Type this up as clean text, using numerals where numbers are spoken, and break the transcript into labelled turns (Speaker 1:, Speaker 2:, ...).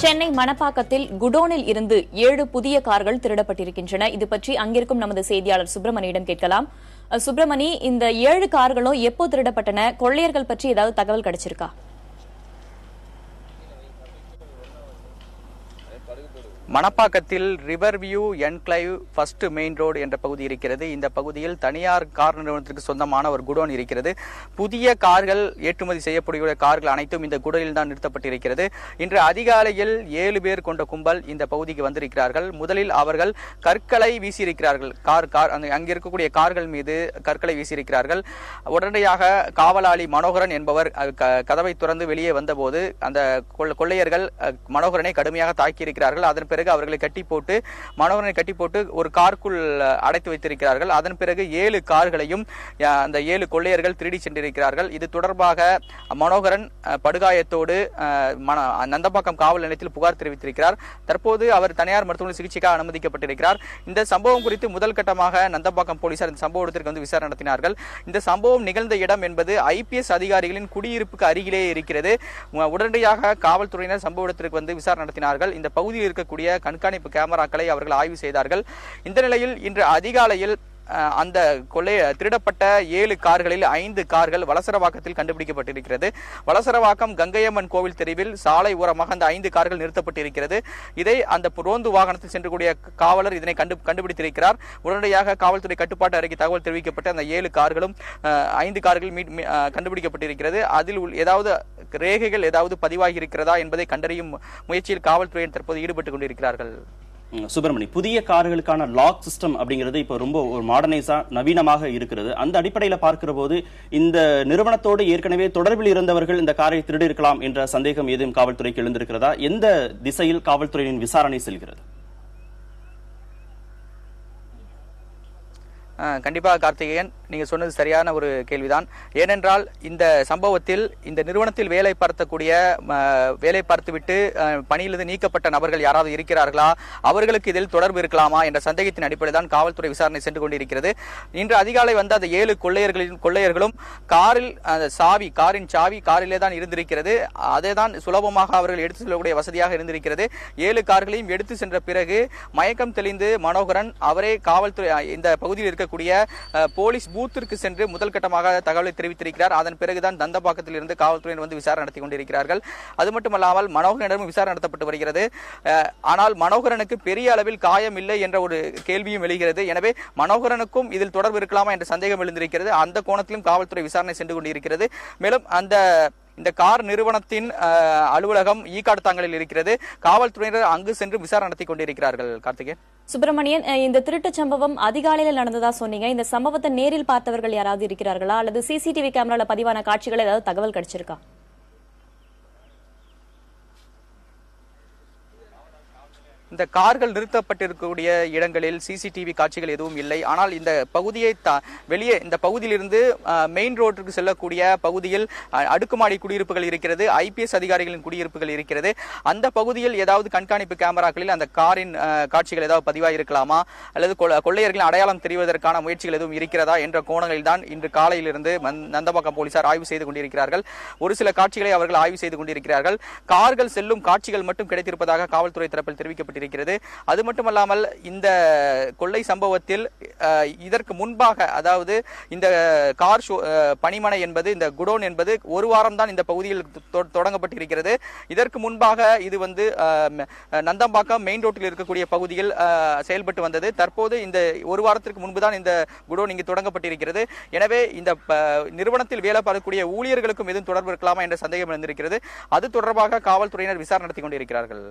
Speaker 1: சென்னை மணப்பாக்கத்தில் குடோனில் இருந்து 7 புதிய கார்கள் திருடப்பட்டிருக்கின்றன. இது பற்றி அங்கிருக்கும் நமது செய்தியாளர் சுப்பிரமணியிடம் கேட்கலாம். சுப்பிரமணி, இந்த 7 கார்களும் எப்போ திருடப்பட்டன? கொள்ளையர்கள் பற்றி ஏதாவது தகவல் கிடைச்சிருக்கா?
Speaker 2: மணப்பாக்கத்தில் river view enclave first main road என்ற பகுதி இருக்கிறது. இந்த பகுதியில் தனியார் கார் நிறுவனத்திற்கு சொந்தமான ஒரு குடோன் இருக்கிறது. புதிய கார்கள், ஏற்றுமதி செய்யக்கூடிய கார்கள் அனைத்தும் இந்த குடோனில் தான் நிறுத்தப்பட்டிருக்கிறது. இன்று அதிகாலையில் 7 பேர் கொண்ட கும்பல் இந்த பகுதிக்கு வந்திருக்கிறார்கள். முதலில் அவர்கள் கற்களை வீசியிருக்கிறார்கள். அங்கே இருக்கக்கூடிய கார்கள் மீது கற்களை வீசியிருக்கிறார்கள். உடனடியாக காவலாளி மனோகரன் என்பவர் கதவை திறந்து வெளியே வந்தபோது அந்த கொள்ளையர்கள் மனோகரனை கடுமையாக தாக்கியிருக்கிறார்கள். அதன் பிறகு அவர்களை மனோகரனை கட்டி போட்டு ஒரு காருக்குள் அடைத்து வைத்திருக்கிறார்கள். அதன் பிறகு 7 கார்களையும் அந்த 7 கொள்ளையர்கள் திருடி சென்றிருக்கிறார்கள். இது தொடர்பாக மனோகரன் படுகாயத்தோடு நந்தம்பாக்கம் காவல் நிலையத்தில் புகார் தெரிவித்திருக்கிறார். தற்போது அவர் தனியார் மருத்துவமனை சிகிச்சைக்காக அனுமதிக்கப்பட்டிருக்கிறார். இந்த சம்பவம் குறித்து முதல் கட்டமாக நந்தம்பாக்கம் போலீசார் இந்த சம்பவத்திற்கு வந்து விசாரணை நடத்தினார்கள். இந்த சம்பவம் நிகழ்ந்த இடம் என்பது IPS அதிகாரிகளின் குடியிருப்புக்கு அருகிலே இருக்கிறது. உடனடியாக காவல்துறையினர் சம்பவ இடத்திற்கு வந்து விசாரணை நடத்தினார்கள். இந்த பகுதியில் இருக்கக்கூடிய கண்காணிப்பு கேமராக்களை அவர்கள் ஆய்வு செய்தார்கள். இந்த நிலையில் இன்று அதிகாலையில் அந்த திருடப்பட்ட 7 கார்களில் 5 கார்கள் வலசரவாக்கத்தில் கண்டுபிடிக்கப்பட்டிருக்கிறது. வலசரவாக்கம் கங்கையம்மன் கோவில் தெருவில் சாலை ஓரமாக அந்த 5 கார்கள் நிறுத்தப்பட்டிருக்கிறது. இதை அந்த ரோந்து வாகனத்தில் சென்றக்கூடிய காவலர் இதனை கண்டுபிடித்திருக்கிறார். உடனடியாக காவல்துறை கட்டுப்பாட்டு அறைக்கு தகவல் தெரிவிக்கப்பட்டு அந்த 7 கார்களும் 5 கார்கள் கண்டுபிடிக்கப்பட்டிருக்கிறது. அதில் ஏதாவது ரேகைகள் ஏதாவது பதிவாகி இருக்கிறதா என்பதை கண்டறியும் முயற்சியில் காவல்துறையினர் தற்போது ஈடுபட்டுக் கொண்டிருக்கிறார்கள்.
Speaker 3: சுப்பிரமணி, புதிய கார்களுக்கான லாக் சிஸ்டம் அப்படிங்கிறது இப்போ ரொம்ப ஒரு மாடர்னைஸா நவீனமாக இருக்கிறது. அந்த அடிப்படையில் பார்க்கிற போது இந்த நிறுவனத்தோடு ஏற்கனவே தொடர்பில் இருந்தவர்கள் இந்த காரை திருடி இருக்கலாம் என்ற சந்தேகம் ஏதும் காவல்துறைக்கு எழுந்திருக்கிறதா? எந்த திசையில் காவல்துறையின் விசாரணை செல்கிறது?
Speaker 2: கண்டிப்பாக கார்த்திகேயன், நீங்க சொன்னது சரியான ஒரு கேள்விதான். ஏனென்றால் இந்த சம்பவத்தில் இந்த நிறுவனத்தில் வேலை பார்த்துவிட்டு பணியிலிருந்து நீக்கப்பட்ட நபர்கள் யாராவது இருக்கிறார்களா, அவர்களுக்கு இதில் தொடர்பு இருக்கலாமா என்ற சந்தேகத்தின் அடிப்படையில் தான் காவல்துறை விசாரணை சென்று கொண்டிருக்கிறது. இன்று அதிகாலை வந்த அந்த 7 கொள்ளையர்களும் காரின் சாவி காரிலே தான் இருந்திருக்கிறது. அதை தான் சுலபமாக அவர்கள் எடுத்து செல்லக்கூடிய வசதியாக இருந்திருக்கிறது. 7 கார்களையும் எடுத்து சென்ற பிறகு மயக்கம் தெளிந்து மனோகரன் அவரே காவல்துறை இந்த பகுதியில் இருக்கக்கூடிய போலீஸ் பூத்திற்கு சென்று முதல் கட்டமாக தகவலை தெரிவித்திருக்கிறார். அதன் பிறகுதான் நந்தம்பாக்கத்தில் இருந்து காவல்துறையினர் வந்து விசாரணை நடத்தி கொண்டிருக்கிறார்கள். அது மட்டுமல்லாமல் மனோகரனிடமும் விசாரணை நடத்தப்பட்டு வருகிறது. ஆனால் மனோகரனுக்கு பெரிய அளவில் காயம் இல்லை என்ற ஒரு கேள்வியும் எழுகிறது. எனவே மனோகரனுக்கும் இதில் தொடர்பு இருக்கலாமா என்ற சந்தேகம் எழுந்திருக்கிறது. அந்த கோணத்திலும் காவல்துறை விசாரணை சென்று கொண்டிருக்கிறது. மேலும் இந்த கார் நிறுவனத்தின் அலுவலகம் ஈக்காடுத்தாங்கலில் இருக்கிறது. காவல்துறையினர் அங்கு சென்று விசாரணை நடத்தி கொண்டிருக்கிறார்கள். கார்த்திகேயன்,
Speaker 1: சுப்பிரமணியன், இந்த திருட்டு சம்பவம் அதிகாலையில் நடந்ததா சொன்னீங்க. இந்த சம்பவத்தை நேரில் பார்த்தவர்கள் யாராவது இருக்கிறார்களா, அல்லது CCTV கேமரால பதிவான காட்சிகள் ஏதாவது தகவல் கிடைச்சிருக்கா?
Speaker 2: இந்த கார்கள் நிறுத்தப்பட்டிருக்கக்கூடிய இடங்களில் CCTV காட்சிகள் எதுவும் இல்லை. ஆனால் இந்த பகுதியை வெளியே இந்த பகுதியிலிருந்து மெயின் ரோட்டுக்கு செல்லக்கூடிய பகுதியில் அடுக்குமாடி குடியிருப்புகள் இருக்கிறது. IPS அதிகாரிகளின் குடியிருப்புகள் இருக்கிறது. அந்த பகுதியில் ஏதாவது கண்காணிப்பு கேமராக்களில் அந்த காரின் காட்சிகள் ஏதாவது பதிவாக இருக்கலாமா, அல்லது கொள்ளையர்களின் அடையாளம் தெரிவதற்கான முயற்சிகள் எதுவும் இருக்கிறதா என்ற கோணங்களில் தான் இன்று காலையிலிருந்து நந்தம்பாக்கம் போலீசார் ஆய்வு செய்து கொண்டிருக்கிறார்கள். ஒரு சில காட்சிகளை அவர்கள் ஆய்வு செய்து கொண்டிருக்கிறார்கள். கார்கள் செல்லும் காட்சிகள் மட்டும் கிடைத்திருப்பதாக காவல்துறை தரப்பில் தெரிவிக்கப்பட்டிருக்கிறது. அது மட்டுமல்லாமல் இந்த கொள்ளை சம்பவத்தில் இதற்கு முன்பாக, அதாவது இந்த கார் பணிமனை என்பது, இந்த குடோன் என்பது ஒரு வாரம் தான் இந்த பகுதியில் தொடங்கப்பட்டிருக்கிறது. இதற்கு முன்பாக இது வந்து நந்தம்பாக்கம் மெயின் ரோட்டில் இருக்கக்கூடிய பகுதியில் செயல்பட்டு வந்தது. தற்போது இந்த ஒரு வாரத்திற்கு முன்புதான் இந்த குடோன் இங்கு தொடங்கப்பட்டிருக்கிறது. எனவே இந்த நிறுவனத்தில் வேலை பார்க்கக்கூடிய ஊழியர்களுக்கும் எதுவும் தொடர்பு இருக்கலாமா என்ற சந்தேகம் எழுந்திருக்கிறது. அது தொடர்பாக காவல்துறையினர் விசாரணை நடத்தி கொண்டிருக்கிறார்கள்.